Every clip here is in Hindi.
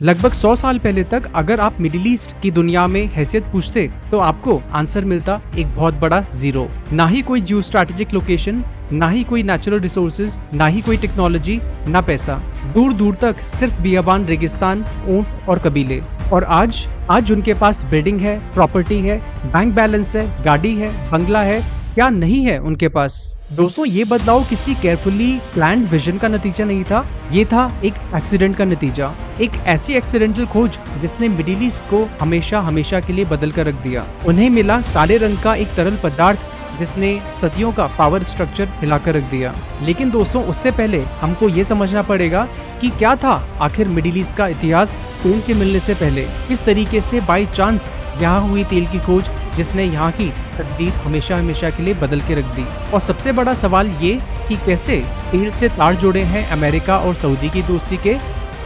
लगभग 100 साल पहले तक अगर आप मिडिल ईस्ट की दुनिया में हैसियत पूछते तो आपको आंसर मिलता एक बहुत बड़ा जीरो। ना ही कोई जियो स्ट्रैटेजिक लोकेशन, ना ही कोई नेचुरल रिसोर्सेज, ना ही कोई टेक्नोलॉजी, ना पैसा। दूर दूर तक सिर्फ बियाबान, रेगिस्तान, ऊंट और कबीले। और आज उनके पास बिल्डिंग है, प्रॉपर्टी है, बैंक बैलेंस है, गाड़ी है, बंगला है, क्या नहीं है उनके पास। दोस्तों, ये बदलाव किसी केयरफुली प्लान्ड विजन का नतीजा नहीं था, ये था एक एक्सीडेंट का नतीजा। एक ऐसी एक्सीडेंटल खोज जिसने मिडिल ईस्ट को हमेशा हमेशा के लिए बदल कर रख दिया। उन्हें मिला काले रंग का एक तरल पदार्थ जिसने सदियों का पावर स्ट्रक्चर हिलाकर रख दिया। लेकिन दोस्तों, उससे पहले हमको ये समझना पड़ेगा कि क्या था आखिर मिडिल ईस्ट का इतिहास तेल के मिलने से पहले। किस तरीके से बाय चांस यहाँ हुई तेल की खोज जिसने यहाँ की तकदीर हमेशा हमेशा के लिए बदल के रख दी। और सबसे बड़ा सवाल ये कि कैसे तेल से तार जोड़े हैं अमेरिका और सऊदी की दोस्ती के,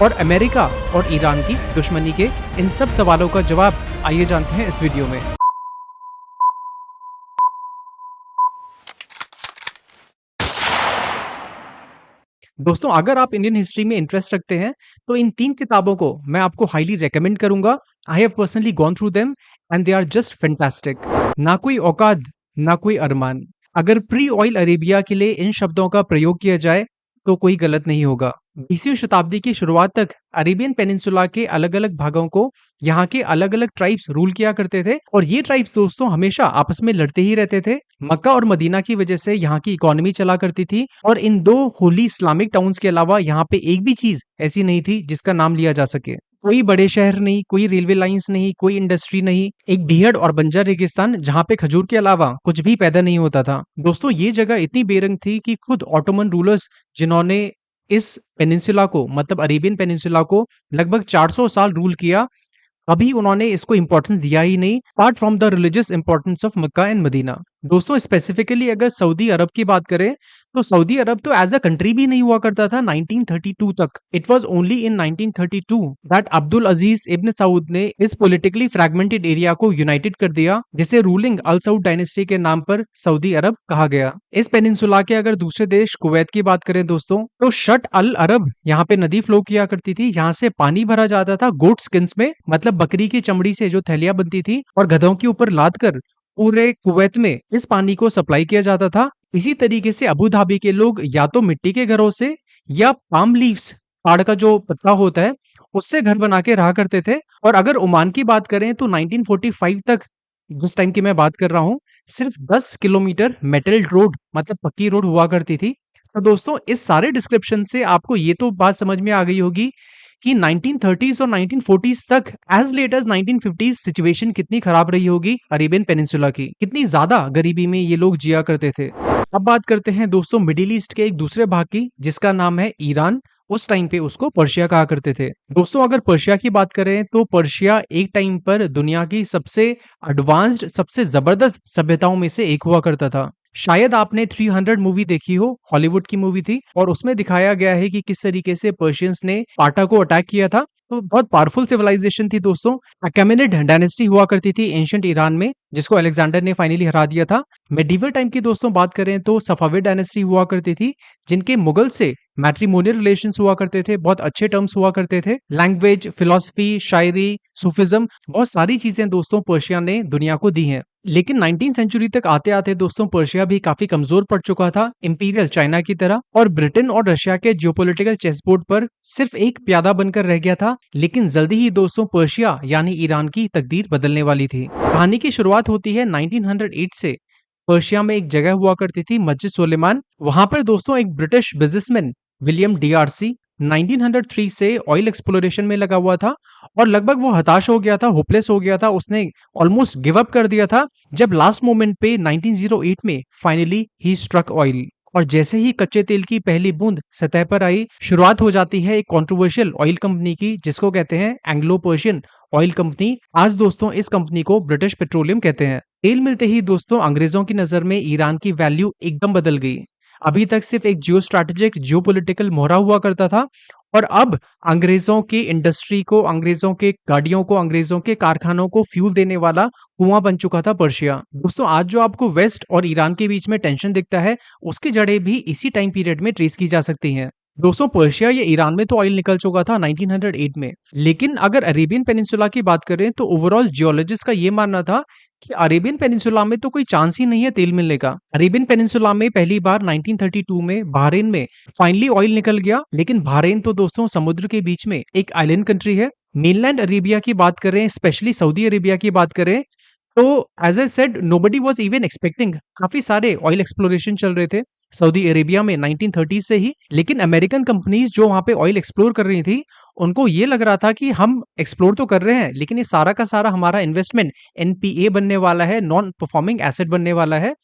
और अमेरिका और ईरान की दुश्मनी के। इन सब सवालों का जवाब आइए जानते हैं इस वीडियो में। दोस्तों, अगर आप इंडियन हिस्ट्री में इंटरेस्ट रखते हैं तो इन 3 किताबों को मैं आपको हाईली रेकमेंड करूंगा। I have personally gone through them and they are just fantastic. ना कोई औकात, ना कोई अरमान। अगर प्री ऑयल अरेबिया के लिए इन शब्दों का प्रयोग किया जाए तो कोई गलत नहीं होगा। 20वीं शताब्दी की शुरुआत तक अरेबियन पेनिनसुला के अलग अलग भागों को यहाँ के अलग अलग ट्राइब्स रूल किया करते थे, और ये ट्राइब्स दोस्तों हमेशा आपस में लड़ते ही रहते थे। मक्का और मदीना की वजह से यहाँ की इकोनॉमी चला करती थी, और इन 2 होली इस्लामिक टाउन्स के अलावा यहाँ पे एक भी चीज ऐसी नहीं थी जिसका नाम लिया जा सके। कोई बड़े शहर नहीं, कोई रेलवे लाइंस नहीं, कोई इंडस्ट्री नहीं, एक बीहड़ और बंजर रेगिस्तान जहाँ पे खजूर के अलावा कुछ भी पैदा नहीं होता था। दोस्तों, ये जगह इतनी बेरंग थी कि खुद ऑटोमन रूलर्स जिन्होंने इस पेनिनसुला को, मतलब अरेबियन पेनिनसुला को लगभग 400 साल रूल किया, अभी उन्होंने इसको इंपॉर्टेंस दिया ही नहीं, apart from the religious importance of Mecca and Medina. दोस्तों, स्पेसिफिकली अगर सऊदी अरब की बात करें तो सऊदी अरब तो एज अ कंट्री भी नहीं हुआ करता था 1932 तक। It was only in 1932 that Abdul Aziz ibn Saud ने इस पॉलिटिकली फ्रैगमेंटेड एरिया को यूनाइटेड कर दिया, जिसे रूलिंग अल सऊद डायनेस्टी के नाम पर सऊदी अरब कहा गया। इस पेनिनसुला के अगर दूसरे देश कुवैत की बात करें दोस्तों, तो शट अल अरब यहाँ पे नदी फ्लो किया करती थी। यहाँ से पानी भरा जाता था गोट स्किन्स में, मतलब बकरी की चमड़ी से जो थैलियां बनती थी, और गधों के ऊपर लाद कर पूरे कुवैत में इस पानी को सप्लाई किया जाता था। इसी तरीके से अबू धाबी के लोग या तो मिट्टी के घरों से या पाम लीव्स, ताड़ का जो पत्ता होता है, उससे घर बना के रहा करते थे। और अगर ओमान की बात करें तो 1945 तक, जिस टाइम की मैं बात कर रहा हूँ, सिर्फ 10 किलोमीटर मेटल रोड, मतलब पक्की रोड हुआ करती थी। तो दोस्तों, इस सारे डिस्क्रिप्शन से आपको ये तो बात समझ में आ गई होगी कि 1930s और 1940s तक, as late as 1950s, situation कितनी खराब रही होगी अरेबियन पेनिनसुला की, कितनी ज्यादा गरीबी में ये लोग जिया करते थे। अब बात करते हैं दोस्तों मिडिल ईस्ट के एक दूसरे भाग की, जिसका नाम है ईरान। उस टाइम पे उसको पर्शिया कहा करते थे। दोस्तों, अगर पर्शिया की बात करें तो पर्शिया एक टाइम पर दुनिया की सबसे एडवांस्ड, सबसे जबरदस्त सभ्यताओं में से एक हुआ करता था। शायद आपने 300 मूवी देखी हो, हॉलीवुड की मूवी थी, और उसमें दिखाया गया है कि किस तरीके से पर्शियंस ने स्पार्टा को अटैक किया था। तो बहुत पावरफुल सिविलाइजेशन थी दोस्तों। अकेमेनिड डायनेस्टी हुआ करती थी एंशिएंट ईरान में, जिसको अलेक्जेंडर ने फाइनली हरा दिया था। मेडिवल टाइम की दोस्तों बात करें तो सफाविड डायनेस्टी हुआ करती थी, जिनके मुगल से मैट्रिमोनियल रिलेशंस हुआ करते थे, बहुत अच्छे टर्म्स हुआ करते थे। लैंग्वेज, फिलॉसफी, शायरी, सूफिज्म, बहुत सारी चीजें दोस्तों पर्शिया ने दुनिया को दी हैं। लेकिन 19वीं सेंचुरी तक आते आते दोस्तों पर्शिया भी काफी कमजोर पड़ चुका था, इंपीरियल चाइना की तरह, और ब्रिटेन और रशिया के जियोपॉलिटिकल चेसबोर्ड पर सिर्फ एक प्यादा बनकर रह गया था। लेकिन जल्दी ही दोस्तों पर्शिया यानी ईरान की तकदीर बदलने वाली थी। कहानी की शुरुआत होती है 1908 से। पर्शिया में एक जगह हुआ करती थी मस्जिद सुलेमान। वहां पर दोस्तों एक ब्रिटिश बिजनेसमैन विलियम डीआरसी 1903 से ऑयल एक्सप्लोरेशन में लगा हुआ था, और लगभग वो हताश हो गया था, होपलेस हो गया था, उसने ऑलमोस्ट गिव अप कर दिया था, जब लास्ट मोमेंट पे 1908 में फाइनली ही स्ट्रक ऑयल। और जैसे ही कच्चे तेल की पहली बूंद सतह पर आई, शुरुआत हो जाती है एक कंट्रोवर्शियल ऑयल कंपनी की, जिसको कहते हैं एंग्लो पर्शियन ऑयल कंपनी। आज दोस्तों इस कंपनी को ब्रिटिश पेट्रोलियम कहते हैं। तेल मिलते ही दोस्तों अंग्रेजों की नजर में ईरान की वैल्यू एकदम बदल गई। अभी तक सिर्फ एक जियो स्ट्रैटेजिक, जियो पोलिटिकल मोहरा हुआ करता था, और अब अंग्रेजों की इंडस्ट्री को, अंग्रेजों के गाड़ियों को, अंग्रेजों के कारखानों को फ्यूल देने वाला कुआं बन चुका था पर्शिया। दोस्तों, आज जो आपको वेस्ट और ईरान के बीच में टेंशन दिखता है, उसकी जड़ें भी इसी टाइम पीरियड में ट्रेस की जा सकती हैं। दोस्तों पर्शिया या ईरान में तो ऑयल निकल चुका था 1908 में, लेकिन अगर अरेबियन पेनिनसुला की बात करें तो ओवरऑल जियोलॉजिस्ट का ये मानना था कि अरेबियन पेनिनसुला में तो कोई चांस ही नहीं है तेल मिलने का। अरेबियन पेनिनसुला में पहली बार 1932 में बहरीन में फाइनली ऑयल निकल गया, लेकिन बहरीन तो दोस्तों समुद्र के बीच में एक आइलैंड कंट्री है। मेनलैंड अरेबिया की बात करें, स्पेशली सऊदी अरेबिया की बात करें, तो as I said nobody was even expecting काफी सारे ऑयल एक्सप्लोरेशन चल रहे थे सऊदी अरेबिया में 1930 से ही। लेकिन अमेरिकन कंपनीज जो वहां पे ऑयल एक्सप्लोर कर रही थी, उनको ये लग रहा था कि हम एक्सप्लोर तो कर रहे हैं, लेकिन ये सारा का सारा हमारा इन्वेस्टमेंट एनपीए बनने वाला है, नॉन परफॉर्मिंग एसेट बनने वाला है।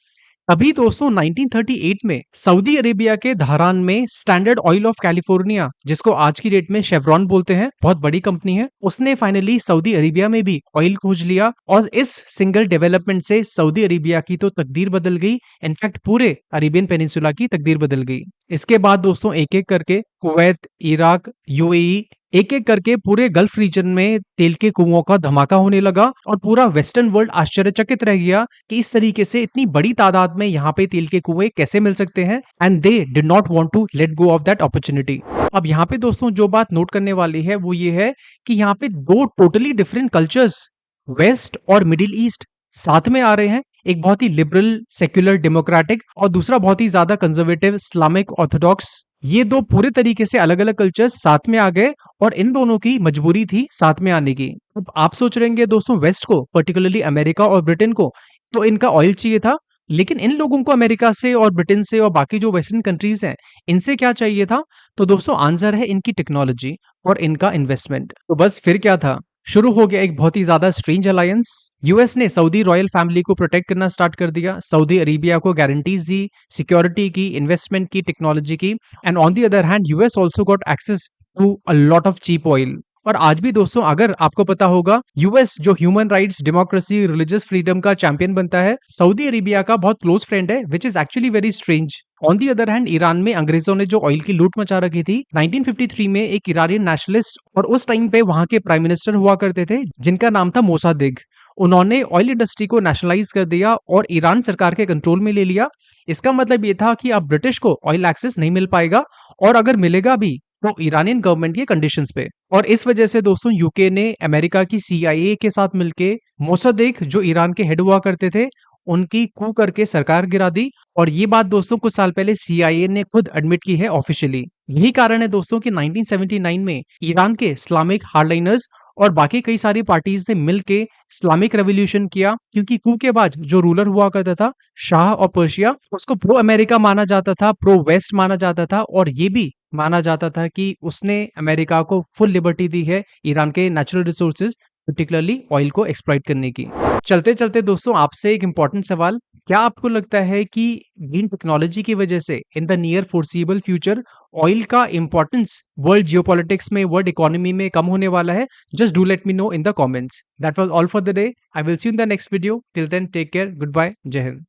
अभी दोस्तों 1938 में सऊदी अरेबिया के धहरान में स्टैंडर्ड ऑयल ऑफ कैलिफोर्निया, जिसको आज की डेट में शेवरॉन बोलते हैं, बहुत बड़ी कंपनी है, उसने फाइनली सऊदी अरेबिया में भी ऑयल खोज लिया और इस सिंगल डेवलपमेंट से सऊदी अरेबिया की तो तकदीर बदल गई। इनफैक्ट पूरे अरेबियन पेनिनसुला की तकदीर बदल गई। इसके बाद दोस्तों एक एक करके कुवैत, इराक, यूएई, एक एक करके पूरे गल्फ रीजन में तेल के कुओं का धमाका होने लगा और पूरा वेस्टर्न वर्ल्ड आश्चर्यचकित रह गया कि इस तरीके से इतनी बड़ी तादाद में यहाँ पे तेल के कुएं कैसे मिल सकते हैं, and they did not want to let go of that opportunity. अब यहाँ पे दोस्तों जो बात नोट करने वाली है वो ये है कि यहाँ पे दो टोटली डिफरेंट कल्चर्स, वेस्ट और मिडिल ईस्ट, साथ में आ रहे हैं। एक बहुत ही लिबरल सेक्युलर डेमोक्रेटिक और दूसरा बहुत ही ज्यादा कंजर्वेटिव इस्लामिक ऑर्थोडॉक्स। ये दो पूरे तरीके से अलग अलग कल्चर्स साथ में आ गए और इन दोनों की मजबूरी थी साथ में आने की। अब आप सोच रहे होंगे दोस्तों वेस्ट को, पर्टिकुलरली अमेरिका और ब्रिटेन को, तो इनका ऑयल चाहिए था, लेकिन इन लोगों को अमेरिका से और ब्रिटेन से और बाकी जो वेस्टर्न कंट्रीज हैं इनसे क्या चाहिए था? तो दोस्तों आंसर है इनकी टेक्नोलॉजी और इनका इन्वेस्टमेंट। तो बस फिर क्या था, शुरू हो गया एक बहुत ही ज्यादा स्ट्रेंज अलायंस। यूएस ने सऊदी रॉयल फैमिली को प्रोटेक्ट करना स्टार्ट कर दिया, सऊदी अरेबिया को गारंटीज दी, सिक्योरिटी की, इन्वेस्टमेंट की, टेक्नोलॉजी की, and on the other hand US also got access to a lot of cheap oil. और आज भी दोस्तों अगर आपको पता होगा, यूएस जो human rights, democracy, religious freedom का चैंपियन बनता है, सऊदी अरेबिया का बहुत क्लोज फ्रेंड है, which is actually very strange. On the other hand Iran में अंग्रेजों ने जो ऑयल की लूट मचा रखी थी 1953 में, एक ईरानियन नेशनलिस्ट और उस टाइम पे वहां के प्राइम मिनिस्टर हुआ करते थे जिनका नाम था मोसादेग, उन्होंने ऑयल इंडस्ट्री को नेशनलाइज कर दिया और ईरान सरकार के कंट्रोल में ले लिया। इसका मतलब ये था कि अब ब्रिटिश को ऑयल एक्सेस नहीं मिल पाएगा, और अगर मिलेगा भी तो ईरानियन गवर्नमेंट के कंडीशंस पे। और इस वजह से दोस्तों यूके ने अमेरिका की सीआईए के साथ मिलके मोसादेक जो ईरान के हेड हुआ करते थे उनकी कू करके सरकार गिरा दी। और ये बात दोस्तों कुछ साल पहले सीआईए ने खुद एडमिट की है ऑफिशियली। यही कारण है दोस्तों कि 1979 में ईरान के इस्लामिक हार्डलाइनर्स और बाकी कई सारी पार्टीज ने मिलके इस्लामिक रेवोल्यूशन किया, क्योंकि कू के बाद जो रूलर हुआ करता था शाह और पर्शिया, उसको प्रो अमेरिका माना जाता था, प्रो वेस्ट माना जाता था, और ये भी माना जाता था कि उसने अमेरिका को फुल लिबर्टी दी है ईरान के नेचुरल रिसोर्सेज, पर्टिकुलरली ऑयल को एक्सप्लॉइट करने की। चलते चलते दोस्तों आपसे एक इंपॉर्टेंट सवाल, क्या आपको लगता है कि ग्रीन टेक्नोलॉजी की वजह से in the near foreseeable future oil का इंपॉर्टेंस वर्ल्ड जियोपॉलिटिक्स में, वर्ल्ड इकोनॉमी में कम होने वाला है? Just do let me know in the comments. That was all for the day. I will see you in the next video. Till then take care, good bye, जय हिंद।